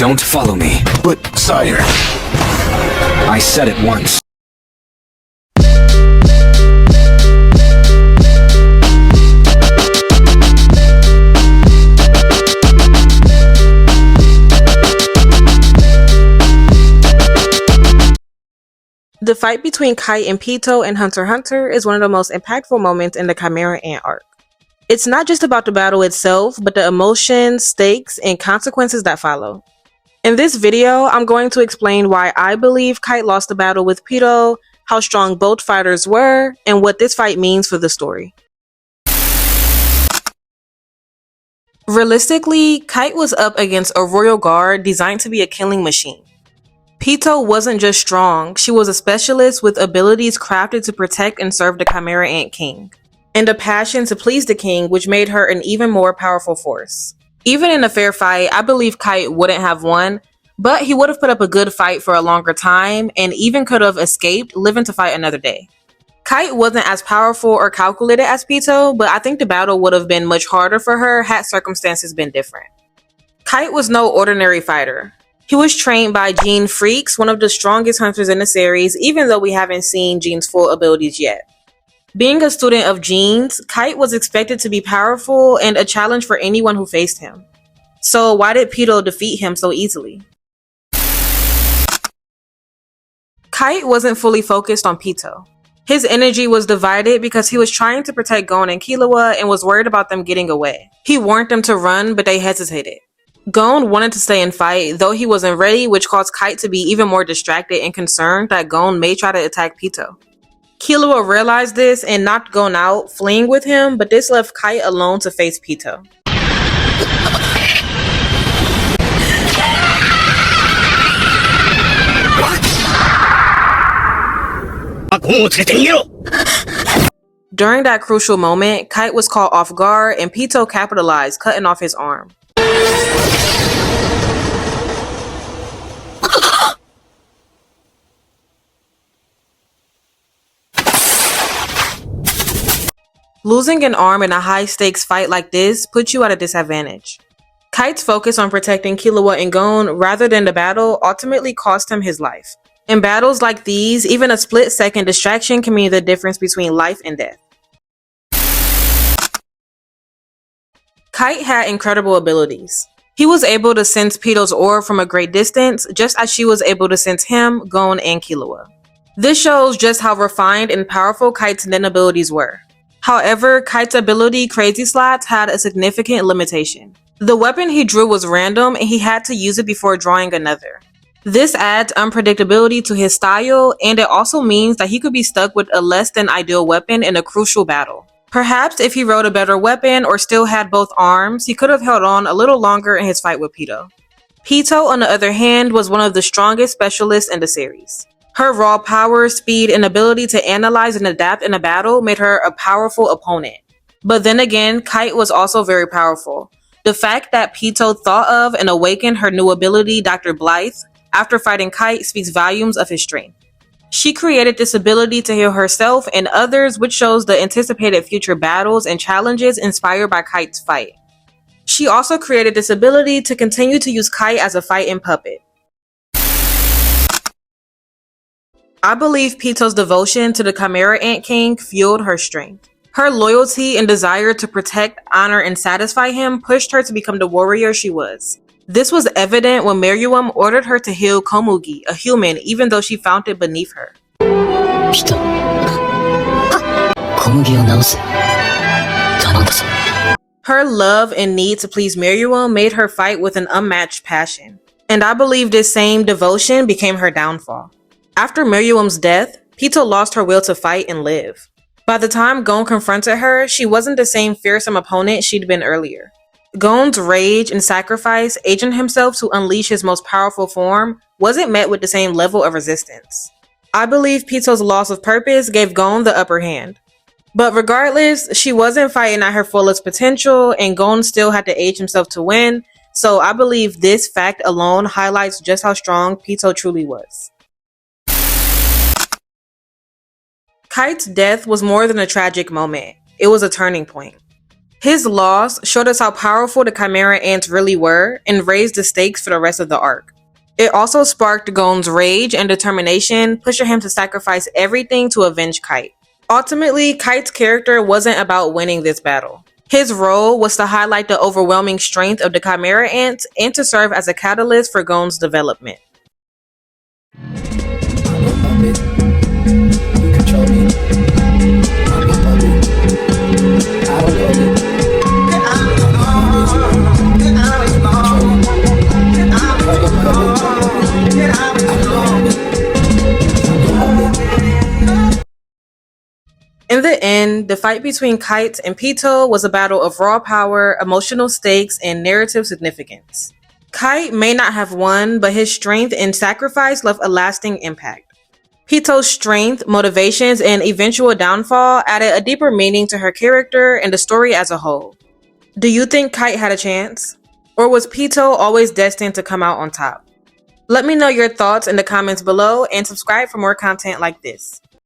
Don't follow me. But, sire... I said it once. The fight between Kite and Pitou in Hunter x Hunter is one of the most impactful moments in the Chimera Ant arc. It's not just about the battle itself, but the emotions, stakes, and consequences that follow. In this video, I'm going to explain why I believe Kite lost the battle with Pitou, how strong both fighters were, and what this fight means for the story. Realistically, Kite was up against a royal guard designed to be a killing machine. Pitou wasn't just strong, she was a specialist with abilities crafted to protect and serve the Chimera Ant King, and a passion to please the king, which made her an even more powerful force. Even in a fair fight, I believe Kite wouldn't have won, but he would have put up a good fight for a longer time and even could have escaped, living to fight another day. Kite wasn't as powerful or calculated as Pitou, but I think the battle would have been much harder for her had circumstances been different. Kite was no ordinary fighter. He was trained by Gene Freaks, one of the strongest hunters in the series, even though we haven't seen Gene's full abilities yet. Being a student of Gene's, Kite was expected to be powerful and a challenge for anyone who faced him. So why did Pitou defeat him so easily? Kite wasn't fully focused on Pitou. His energy was divided because he was trying to protect Gon and Killua and was worried about them getting away. He warned them to run, but they hesitated. Gon wanted to stay and fight, though he wasn't ready, which caused Kite to be even more distracted and concerned that Gon may try to attack Pitou. Killua realized this and knocked Gon out, fleeing with him, but this left Kite alone to face Pitou. During that crucial moment, Kite was caught off guard and Pitou capitalized, cutting off his arm. Losing an arm in a high-stakes fight like this puts you at a disadvantage. Kite's focus on protecting Killua and Gon rather than the battle ultimately cost him his life. In battles like these, even a split-second distraction can mean the difference between life and death. Kite had incredible abilities. He was able to sense Pitou's aura from a great distance, just as she was able to sense him, Gon, and Killua. This shows just how refined and powerful Kite's Nen abilities were. However, Kite's ability Crazy Slots had a significant limitation. The weapon he drew was random and he had to use it before drawing another. This adds unpredictability to his style, and it also means that he could be stuck with a less than ideal weapon in a crucial battle. Perhaps if he rode a better weapon or still had both arms, he could have held on a little longer in his fight with Pitou. Pitou, on the other hand, was one of the strongest specialists in the series. Her raw power, speed, and ability to analyze and adapt in a battle made her a powerful opponent. But then again, Kite was also very powerful. The fact that Pitou thought of and awakened her new ability, Dr. Blythe, after fighting Kite speaks volumes of his strength. She created this ability to heal herself and others, which shows the anticipated future battles and challenges inspired by Kite's fight. She also created this ability to continue to use Kite as a fighting puppet. I believe Pitou's devotion to the Chimera Ant King fueled her strength. Her loyalty and desire to protect, honor, and satisfy him pushed her to become the warrior she was. This was evident when Meruem ordered her to heal Komugi, a human, even though she found it beneath her. Her love and need to please Meruem made her fight with an unmatched passion, and I believe this same devotion became her downfall. After Meruem's death, Pitou lost her will to fight and live. By the time Gon confronted her, she wasn't the same fearsome opponent she'd been earlier. Gon's rage and sacrifice, aging himself to unleash his most powerful form, wasn't met with the same level of resistance. I believe Pitou's loss of purpose gave Gon the upper hand. But regardless, she wasn't fighting at her fullest potential, and Gon still had to age himself to win, so I believe this fact alone highlights just how strong Pitou truly was. Kite's death was more than a tragic moment. It was a turning point. His loss showed us how powerful the Chimera ants really were and raised the stakes for the rest of the arc. It also sparked Gon's rage and determination, pushing him to sacrifice everything to avenge Kite. Ultimately, Kite's character wasn't about winning this battle. His role was to highlight the overwhelming strength of the Chimera ants and to serve as a catalyst for Gon's development. In the end, the fight between Kite and Pitou was a battle of raw power, emotional stakes, and narrative significance. Kite may not have won, but his strength and sacrifice left a lasting impact. Pitou's strength, motivations, and eventual downfall added a deeper meaning to her character and the story as a whole. Do you think Kite had a chance? Or was Pitou always destined to come out on top? Let me know your thoughts in the comments below and subscribe for more content like this.